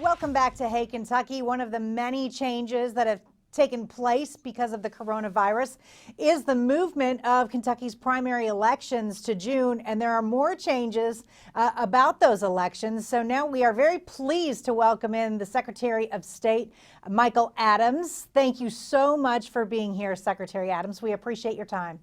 Welcome back to Hey Kentucky. One of the many changes that have taken place because of the coronavirus is the movement of Kentucky's primary elections to June, and there are more changes about those elections. So now we are very pleased to welcome in the Secretary of State, Michael Adams. Thank you so much for being here, Secretary Adams. We appreciate your time.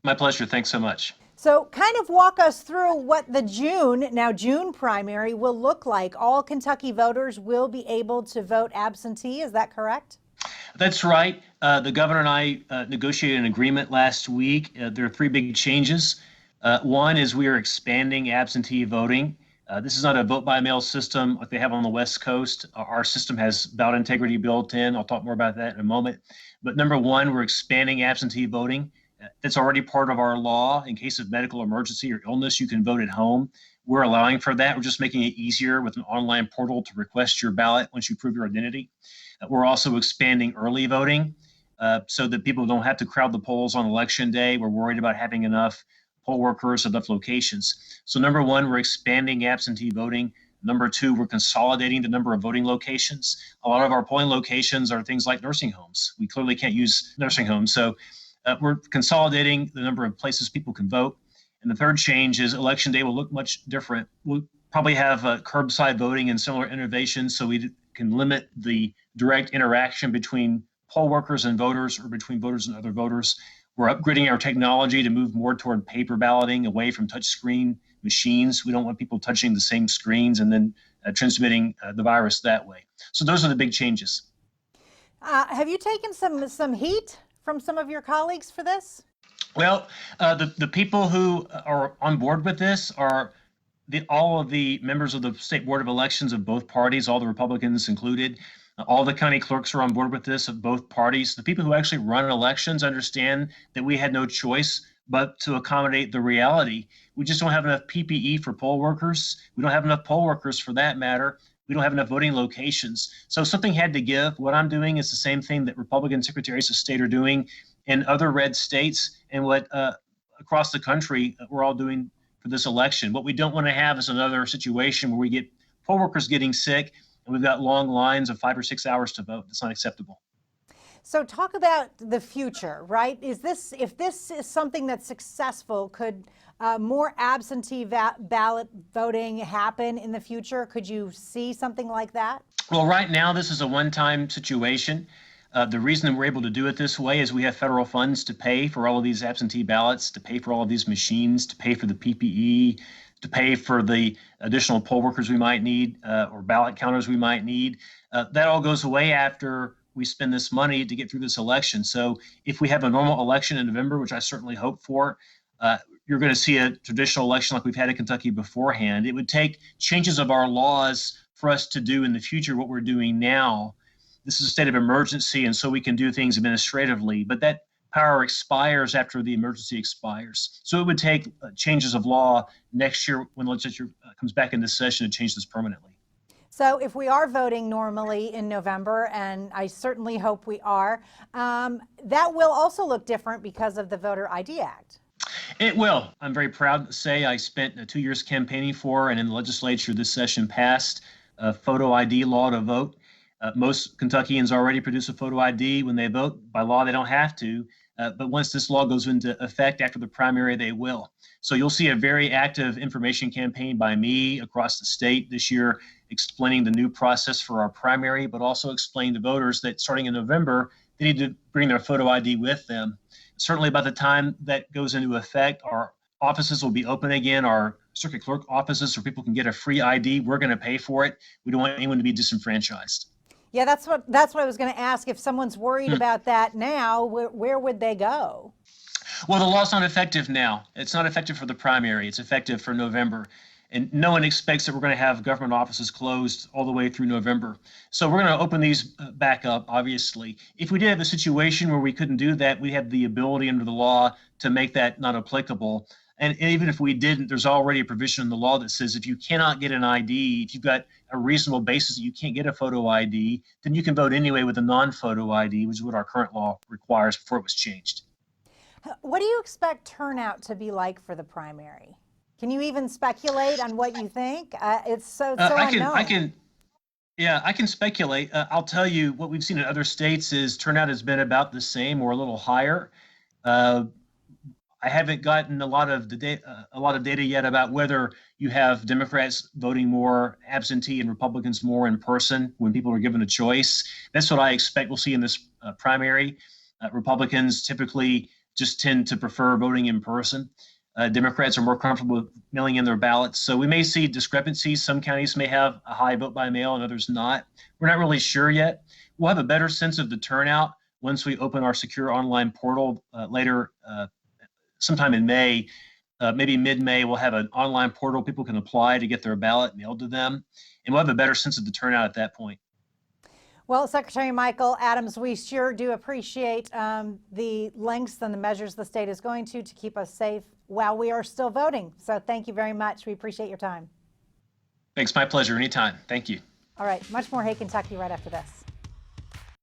My pleasure. Thanks so much. So kind of walk us through what the June primary will look like. All Kentucky voters will be able to vote absentee. Is that correct? That's right. The governor and I negotiated an agreement last week. There are three big changes. One is we are expanding absentee voting. This is not a vote by mail system like they have on the West Coast. Our system has ballot integrity built in. I'll talk more about that in a moment. But number one, we're expanding absentee voting. That's already part of our law. In case of medical emergency or illness, you can vote at home. We're allowing for that. We're just making it easier with an online portal to request your ballot once you prove your identity. We're also expanding early voting so that people don't have to crowd the polls on election day. We're worried about having enough poll workers, enough locations. So number one, we're expanding absentee voting. Number two, we're consolidating the number of voting locations. A lot of our polling locations are things like nursing homes. We clearly can't use nursing homes. So we're consolidating the number of places people can vote. And the third change is election day will look much different. We'll probably have curbside voting and similar innovations so we can limit the direct interaction between poll workers and voters or between voters and other voters. We're upgrading our technology to move more toward paper balloting, away from touchscreen machines. We don't want people touching the same screens and then transmitting the virus that way. So those are the big changes. Have you taken some heat from some of your colleagues for this? Well, the people who are on board with this are all of the members of the State Board of Elections of both parties, all the Republicans included. All the county clerks are on board with this of both parties. The people who actually run elections understand that we had no choice but to accommodate the reality. We just don't have enough PPE for poll workers. We don't have enough poll workers for that matter. We don't have enough voting locations. So something had to give. What I'm doing is the same thing that Republican secretaries of state are doing in other red states and what across the country we're all doing for this election. What we don't want to have is another situation where we get poll workers getting sick and we've got long lines of 5 or 6 hours to vote. That's not acceptable. So talk about the future, right? If this is something that's successful, could more absentee ballot voting happen in the future? Could you see something like that? Well, right now, this is a one-time situation. The reason that we're able to do it this way is we have federal funds to pay for all of these absentee ballots, to pay for all of these machines, to pay for the PPE, to pay for the additional poll workers we might need or ballot counters we might need. That all goes away after we spend this money to get through this election. So if we have a normal election in November, which I certainly hope for, you're going to see a traditional election like we've had in Kentucky beforehand. It would take changes of our laws for us to do in the future what we're doing now. This is a state of emergency, and so we can do things administratively, but that power expires after the emergency expires. So it would take changes of law next year when the legislature comes back into session to change this permanently. So if we are voting normally in November, and I certainly hope we are, that will also look different because of the Voter ID Act. It will. I'm very proud to say I spent 2 years campaigning for and in the legislature this session passed a photo ID law to vote. Most Kentuckians already produce a photo ID when they vote. By law, they don't have to. But once this law goes into effect after the primary, they will. So you'll see a very active information campaign by me across the state this year, explaining the new process for our primary, but also explain to voters that starting in November, they need to bring their photo ID with them. Certainly by the time that goes into effect, our offices will be open again. Our circuit clerk offices where people can get a free ID. We're going to pay for it. We don't want anyone to be disenfranchised. Yeah, that's what I was going to ask. If someone's worried about that now, where would they go? Well, the law's not effective now. It's not effective for the primary. It's effective for November. And no one expects that we're going to have government offices closed all the way through November. So we're going to open these back up, obviously. If we did have a situation where we couldn't do that, we have the ability under the law to make that not applicable. And even if we didn't, there's already a provision in the law that says if you cannot get an ID, if you've got a reasonable basis that you can't get a photo ID, then you can vote anyway with a non-photo ID, which is what our current law requires before it was changed. What do you expect turnout to be like for the primary? Can you even speculate on what you think? It's so unknown. Yeah, I can speculate. I'll tell you what we've seen in other states is turnout has been about the same or a little higher. Uh, I haven't gotten a lot of data yet about whether you have Democrats voting more absentee and Republicans more in person when people are given a choice. That's what I expect we'll see in this primary. Republicans typically just tend to prefer voting in person. Democrats are more comfortable with mailing in their ballots. So we may see discrepancies. Some counties may have a high vote by mail and others not. We're not really sure yet. We'll have a better sense of the turnout once we open our secure online portal later sometime in May, maybe mid-May, we'll have an online portal people can apply to get their ballot mailed to them, and we'll have a better sense of the turnout at that point. Well, Secretary Michael Adams, we sure do appreciate the lengths and the measures the state is going to keep us safe while we are still voting. So thank you very much. We appreciate your time. Thanks, my pleasure. Anytime. Thank you. All right, much more Hey Kentucky right after this.